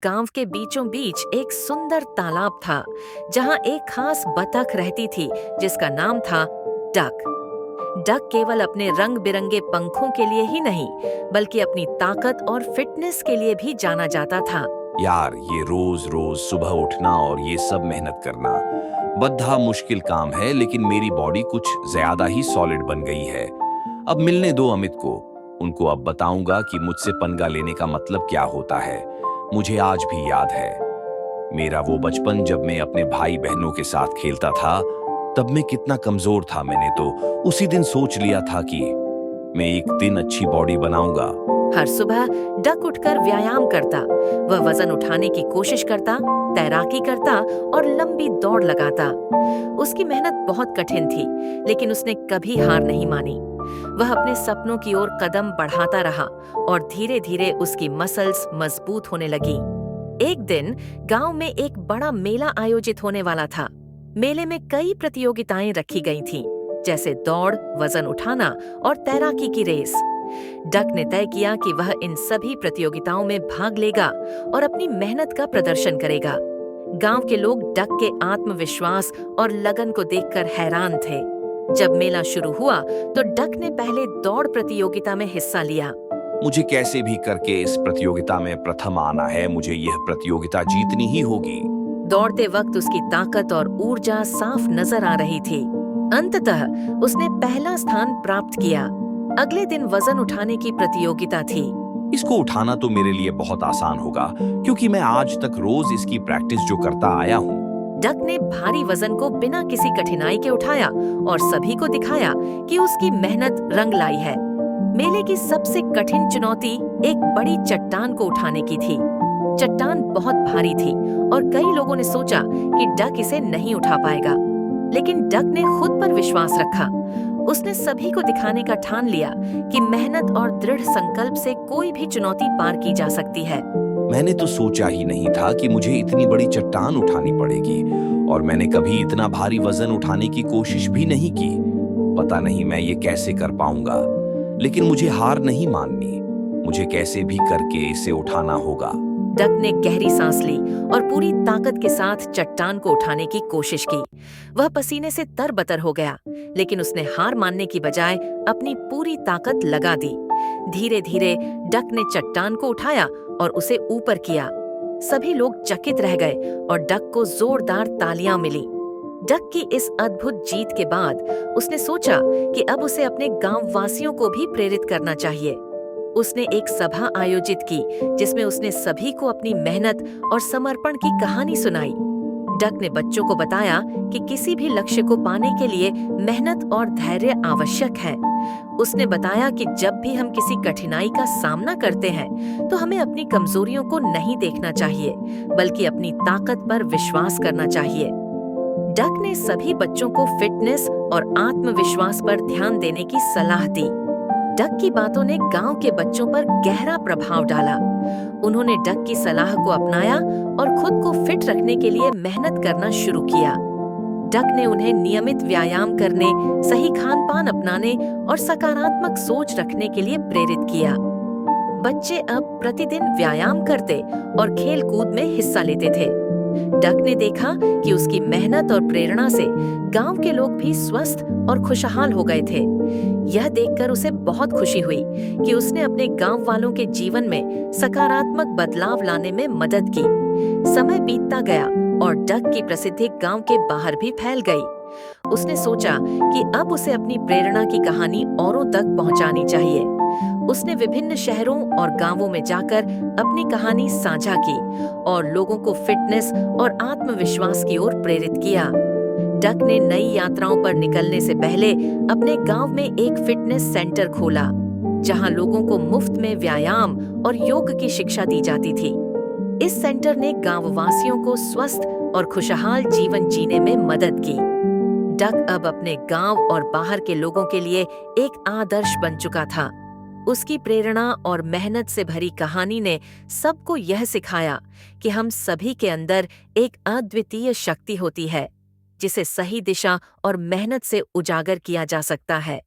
गांव के बीचों बीच एक सुंदर तालाब था जहां एक खास बतख रहती थी जिसका नाम था डक। डक केवल अपने रंग बिरंगे पंखों के लिए ही नहीं बल्कि अपनी ताकत और फिटनेस के लिए भी जाना जाता था। यार, ये रोज रोज सुबह उठना और ये सब मेहनत करना बद्धा मुश्किल काम है, लेकिन मेरी बॉडी कुछ ज्यादा ही सॉलिड बन गई है। अब मिलने दो अमित को, उनको अब बताऊंगा कि मुझसे पंगा लेने का मतलब क्या होता है। मुझे आज भी याद है मेरा वो बचपन, जब मैं अपने भाई बहनों के साथ खेलता था। तब मैं कितना कमजोर था। मैंने तो उसी दिन सोच लिया था कि मैं एक दिन अच्छी बॉडी बनाऊंगा। हर सुबह डक उठकर व्यायाम करता। वह वजन उठाने की कोशिश करता, तैराकी करता और लंबी दौड़ लगाता। उसकी मेहनत बहुत कठिन थी, लेकिन उसने कभी हार नहीं मानी। वह अपने सपनों की ओर कदम बढ़ाता रहा और धीरे धीरे उसकी मसल्स मजबूत होने लगी। एक दिन गांव में एक बड़ा मेला आयोजित होने वाला था। मेले में कई प्रतियोगिताएं रखी गई थीं, जैसे दौड़, वजन उठाना और तैराकी की रेस। डक ने तय किया कि वह इन सभी प्रतियोगिताओं में भाग लेगा और अपनी मेहनत का प्रदर्शन करेगा। गांव के लोग डक के आत्मविश्वास और लगन को देखकर हैरान थे। जब मेला शुरू हुआ तो डक ने पहले दौड़ प्रतियोगिता में हिस्सा लिया। मुझे कैसे भी करके इस प्रतियोगिता में प्रथम आना है। मुझे यह प्रतियोगिता जीतनी ही होगी। दौड़ते वक्त उसकी ताकत और ऊर्जा साफ नजर आ रही थी। अंततः उसने पहला स्थान प्राप्त किया। अगले दिन वजन उठाने की प्रतियोगिता थी। इसको उठाना तो मेरे लिए बहुत आसान होगा, क्योंकि मैं आज तक रोज इसकी प्रैक्टिस जो करता आया हूँ। डक ने भारी वजन को बिना किसी कठिनाई के उठाया और सभी को दिखाया कि उसकी मेहनत रंग लाई है। मेले की सबसे कठिन चुनौती एक बड़ी चट्टान को उठाने की थी। चट्टान बहुत भारी थी और कई लोगों ने सोचा कि डक इसे नहीं उठा पाएगा, लेकिन डक ने खुद पर विश्वास रखा। उसने सभी को दिखाने का ठान लिया कि मेहनत और दृढ़ संकल्प से कोई भी चुनौती पार की जा सकती है। मैंने तो सोचा ही नहीं था कि मुझे इतनी बड़ी चट्टान उठानी पड़ेगी, और मैंने कभी इतना भारी वजन उठाने की कोशिश भी नहीं की। पता नहीं मैं ये कैसे कर पाऊंगा, लेकिन मुझे हार नहीं माननी। मुझे कैसे भी करके इसे उठाना होगा। डक ने गहरी सांस ली और पूरी ताकत के साथ चट्टान को उठाने की कोशिश की। वह पसीने से तरबतर हो गया, लेकिन उसने हार मानने की बजाय अपनी पूरी ताकत लगा दी। धीरे धीरे डक ने चट्टान को उठाया और उसे ऊपर किया। सभी लोग चकित रह गए और डक को जोरदार तालियां मिली। डक की इस अद्भुत जीत के बाद उसने सोचा कि अब उसे अपने गांव वासियों को भी प्रेरित करना चाहिए। उसने एक सभा आयोजित की जिसमें उसने सभी को अपनी मेहनत और समर्पण की कहानी सुनाई। डक ने बच्चों को बताया कि किसी भी लक्ष्य को पाने के लिए मेहनत और धैर्य आवश्यक है। उसने बताया कि जब भी हम किसी कठिनाई का सामना करते हैं तो हमें अपनी कमजोरियों को नहीं देखना चाहिए, बल्कि अपनी ताकत पर विश्वास करना चाहिए। डक ने सभी बच्चों को फिटनेस और आत्मविश्वास पर ध्यान देने की सलाह दी। डक की बातों ने गांव के बच्चों पर गहरा प्रभाव डाला। उन्होंने डक की सलाह को अपनाया और खुद को फिट रखने के लिए मेहनत करना शुरू किया। डक ने उन्हें नियमित व्यायाम करने, सही खान-पान अपनाने और सकारात्मक सोच रखने के लिए प्रेरित किया। बच्चे अब प्रतिदिन व्यायाम करते और खेल-कूद में हिस्सा लेते थे। डक ने देखा कि उसकी मेहनत और प्रेरणा से गांव के लोग भी स्वस्थ और खुशहाल हो गए थे। यह देखकर उसे बहुत खुशी हुई कि उसने अपने गांव वालों के जीवन में सकारात्मक बदलाव लाने में मदद की। समय बीतता गया और डक की प्रसिद्धि गांव के बाहर भी फैल गई। उसने सोचा कि अब उसे अपनी प्रेरणा की कहानी औरों तक पहुंचानी चाहिए। उसने विभिन्न शहरों और गांवों में जाकर अपनी कहानी साझा की और लोगों को फिटनेस और आत्मविश्वास की ओर प्रेरित किया। डक ने नई यात्राओं पर निकलने से पहले अपने गांव में एक फिटनेस सेंटर खोला, जहां लोगों को मुफ्त में व्यायाम और योग की शिक्षा दी जाती थी। इस सेंटर ने गांव वासियों को स्वस्थ और खुशहाल जीवन जीने में मदद की। डक अब अपने गांव और बाहर के लोगों के लिए एक आदर्श बन चुका था। उसकी प्रेरणा और मेहनत से भरी कहानी ने सबको यह सिखाया कि हम सभी के अंदर एक अद्वितीय शक्ति होती है, जिसे सही दिशा और मेहनत से उजागर किया जा सकता है।